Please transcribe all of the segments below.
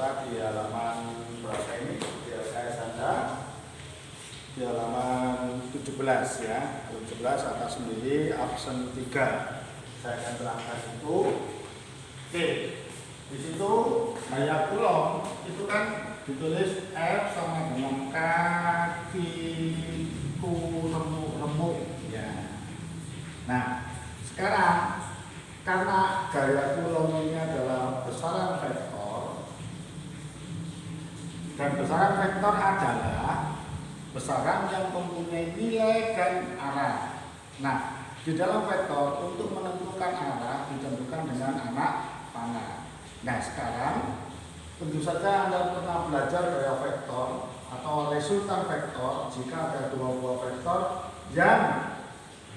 Bapak di halaman berapa ini? Di LKS Anda di halaman 17 ya. 17 atas sendiri absen 3. Saya akan terangkan itu. Oke. Di situ gaya kulon itu kan ditulis F sama dengan kaki remuk ya. Nah, sekarang karena gaya kulon ini adalah besaran vektor dan besaran vektor adalah besaran yang mempunyai nilai dan arah. Nah, di dalam vektor untuk menentukan arah ditentukan dengan anak panah. Nah, sekarang tentu saja Anda pernah belajar gaya vektor atau resultan vektor jika ada dua buah vektor yang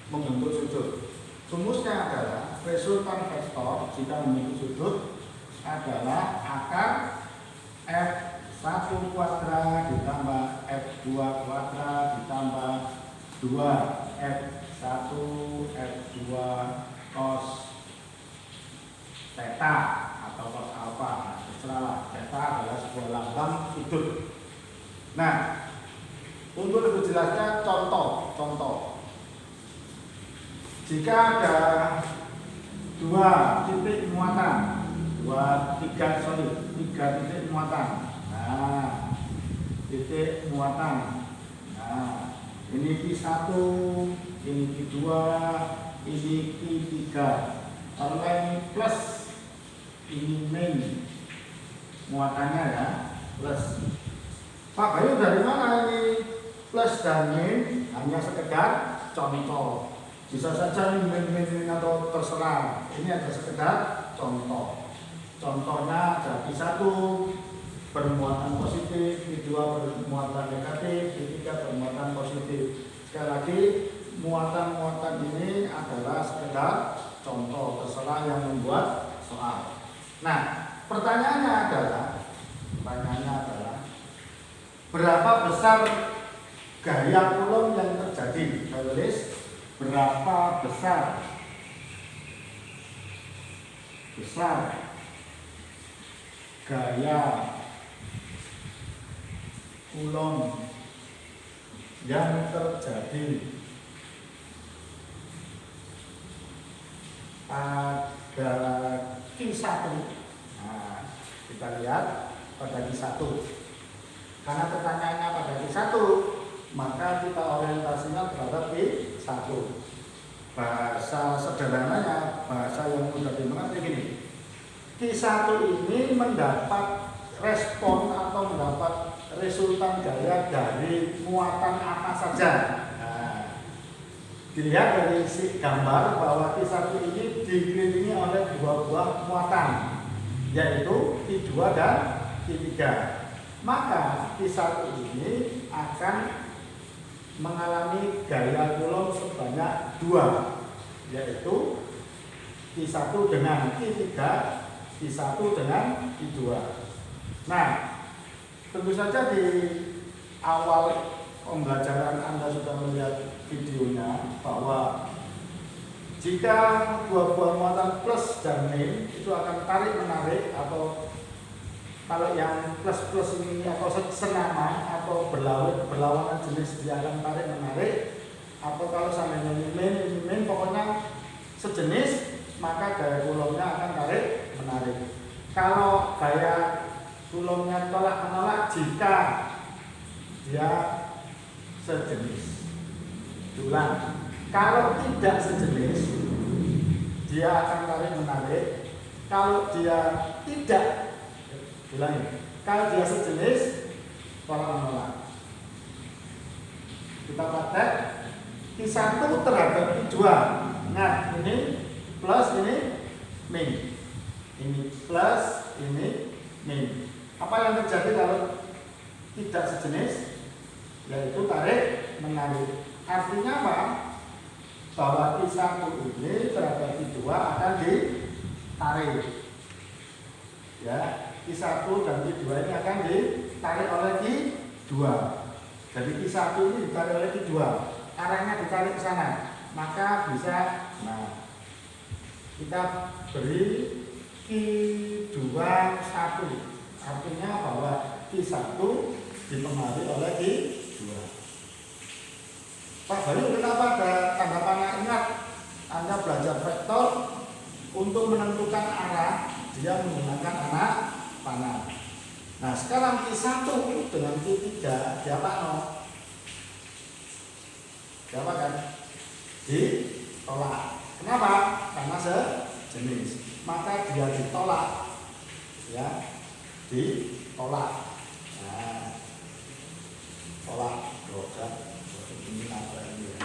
membentuk sudut. Rumusnya adalah resultan vektor jika membentuk sudut adalah akar F1 kuadrat ditambah F2 kuadrat ditambah 2F1 F2 cos theta atau cos alpha, terserah. Theta adalah sebuah lambang sudut. Nah, untuk lebih jelasnya contoh. Jika ada tiga titik muatan. Nah, titik muatan. Nah, ini Q1, ini Q2, ini Q3. Kalau ini plus, ini min muatannya ya, plus. Pak Bayu dari mana ini plus dan min? Hanya sekedar contoh. Bisa saja min atau terserah. Ini ada sekedar contoh. Contohnya ada Q1 bermuatan positif, Q2 bermuatan negatif, Q3 bermuatan positif. Sekali lagi, muatan-muatan ini adalah sekedar contoh, terserah yang membuat soal. Nah, pertanyaannya adalah berapa besar gaya kulon yang terjadi? Saya tulis berapa besar gaya kulon yang terjadi pada Q1. Nah, kita lihat pada Q1. Karena pertanyaannya pada Q1, maka kita orientasinya terhadap Q1. Bahasa sederhananya, bahasa yang mudah dimengerti gini. Q1 ini mendapat respon atau mendapat resultan gaya dari muatan apa saja. Nah, dilihat dari si gambar bahwa Q1 ini dikelilingi oleh dua buah muatan, yaitu Q2 dan Q3. Maka Q1 ini akan mengalami gaya kulon sebanyak 2, yaitu Q1 dengan Q3, Q1 dengan Q2. Nah, tentu saja di awal pembelajaran Anda sudah melihat videonya bahwa jika dua buah muatan plus dan min itu akan tarik menarik, atau kalau yang plus ini atau senama atau berlawanan jenis dia akan tarik menarik, atau kalau seandainya ini min pokoknya sejenis, maka gaya kulonnya akan tarik menarik. Kalau gaya kulonnya tolak menolak jika dia sejenis. Ulang. Kalau tidak sejenis, dia akan tarik menarik. Kalau dia tidak, ulangi. Kalau dia sejenis, tolak menolak. Kita praktek Q1 terhadap Q2. Nah, ini plus, ini min. Ini plus, ini min. Apa yang terjadi kalau tidak sejenis? Yaitu tarik menarik. Artinya apa? Bahwa Q1 ini terhadap Q2 akan ditarik. Ya, Q1 dan Q2 ini akan ditarik oleh Q2. Jadi Q1 ini ditarik oleh Q2. Arahnya ditarik ke sana. Maka bisa, nah, kita beri Q2 1 artinya bahwa Q1 dipengaruhi oleh Q2. Pak Bayu, kenapa ada tanda panah? Ingat, Anda belajar vektor untuk menentukan arah, dia menggunakan anak panah. Nah, sekarang Q1 dengan Q3 diapa no? Diapa kan? Ditolak. Kenapa? Karena sejenis. Maka dia ditolak. Ya, ditolak. Nah, tolak produk ini apa ini ya?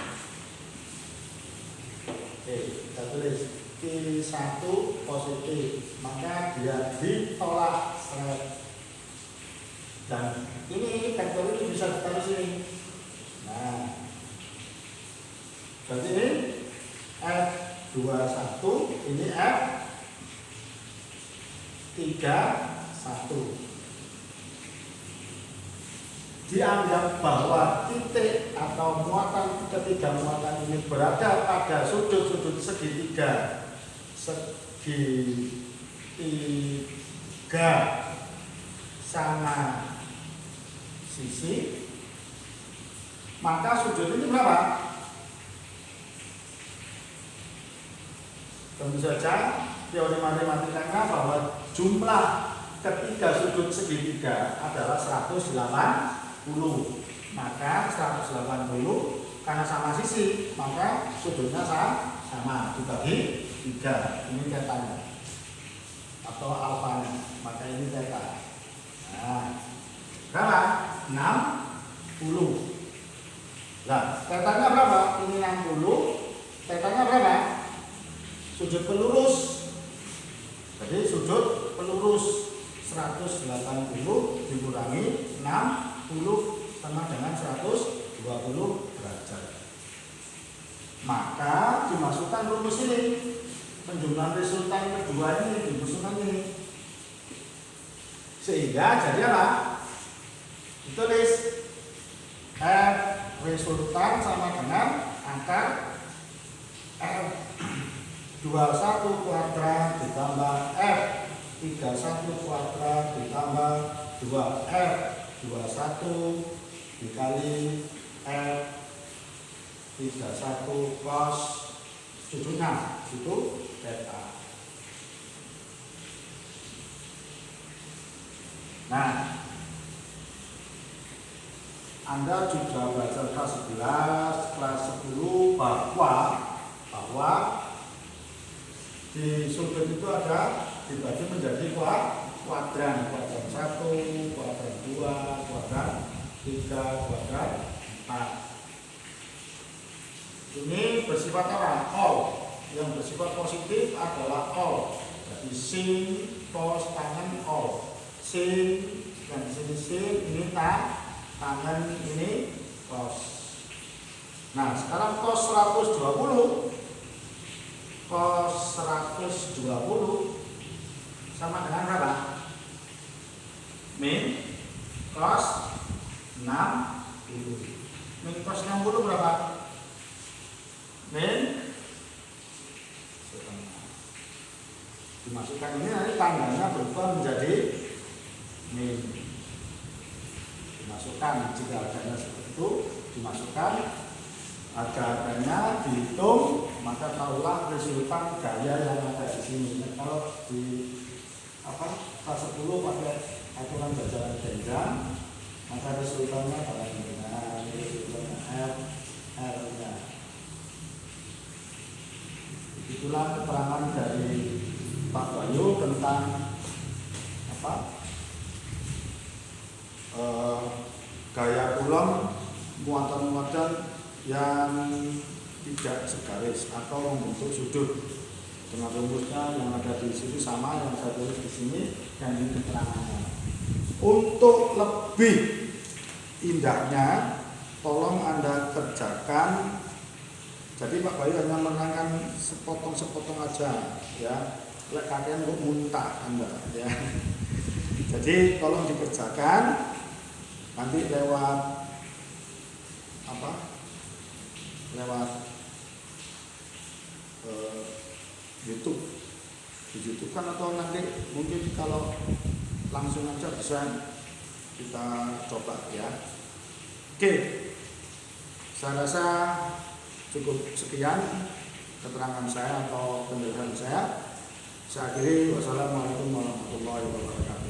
Oke, kita tulis Q1 positif, maka dia ditolak seret. Dan ini vektor ini bisa ditaruh sini. Nah, berarti ini F21, ini F31. Dianggap bahwa titik atau muatan ketiga muatan ini berada pada sudut-sudut segitiga sama sisi, maka sudut ini berapa? Tentu saja teori matematikanya bahwa jumlah ketiga sudut segitiga adalah 180. Maka 180 karena sama sisi, maka sudutnya sama dibagi 3. Ini tetanya atau alfanya, maka ini teta. Nah, berapa? 60. Nah, tetanya berapa? Ini 60. Tetanya berapa? Sudut pelurus. Jadi sudut pelurus 180 dikurangi 60 sama dengan 120 derajat. Maka dimasukkan rumus ini. Penjumlahan resultan kedua ini dimasukkan ini. Sehingga jadi apa? Ditulis F resultan sama dengan akar F21 kuadrat ditambah F31 kuadrat ditambah 2F21 dikali F31 cos 76 itu theta. Nah, Anda juga belajar kelas 11, kelas 10 bahwa di sudut itu ada dibagi menjadi kuadran 1, kuadran 2, kuadran 3, kuadran 4. Ini bersifat apa? All. Yang bersifat positif adalah all. Jadi sin, cos, tangen, all. Sin, dan di sini sin, ini tangen, ini cos. Nah, sekarang cos 120. Cos 120 sama dengan berapa? Min cos 60. Min cos 60 berapa? Min setengah. Dimasukkan ini nanti tandanya berubah menjadi min. Dimasukkan jika adanya seperti itu, dimasukkan harganya dihitung, maka tahulah resultan gaya yang ada di sini. Nah, kalau di kelas 10 pakai aturan jajaran Benjam, maka resultannya pada dengan resultannya R-nya. Itulah keterangan dari Pak Bayu tentang gaya Coulomb muatan-muatan yang tidak segaris atau membentuk sudut. Dengan rumusnya yang ada di sini sama yang saya tulis di sini dan ini keterangannya. Untuk lebih indahnya, tolong Anda kerjakan. Jadi Pak Bayu hanya menerangkan sepotong-sepotong aja, ya. Kalian untuk muntah Anda, ya. Jadi tolong dikerjakan. Nanti lewat YouTube, di YouTube kan, atau nanti mungkin kalau langsung aja bisa kita coba ya. Oke, saya rasa cukup sekian keterangan saya atau penjelasan saya. Saya akhiri, wassalamualaikum warahmatullahi wabarakatuh.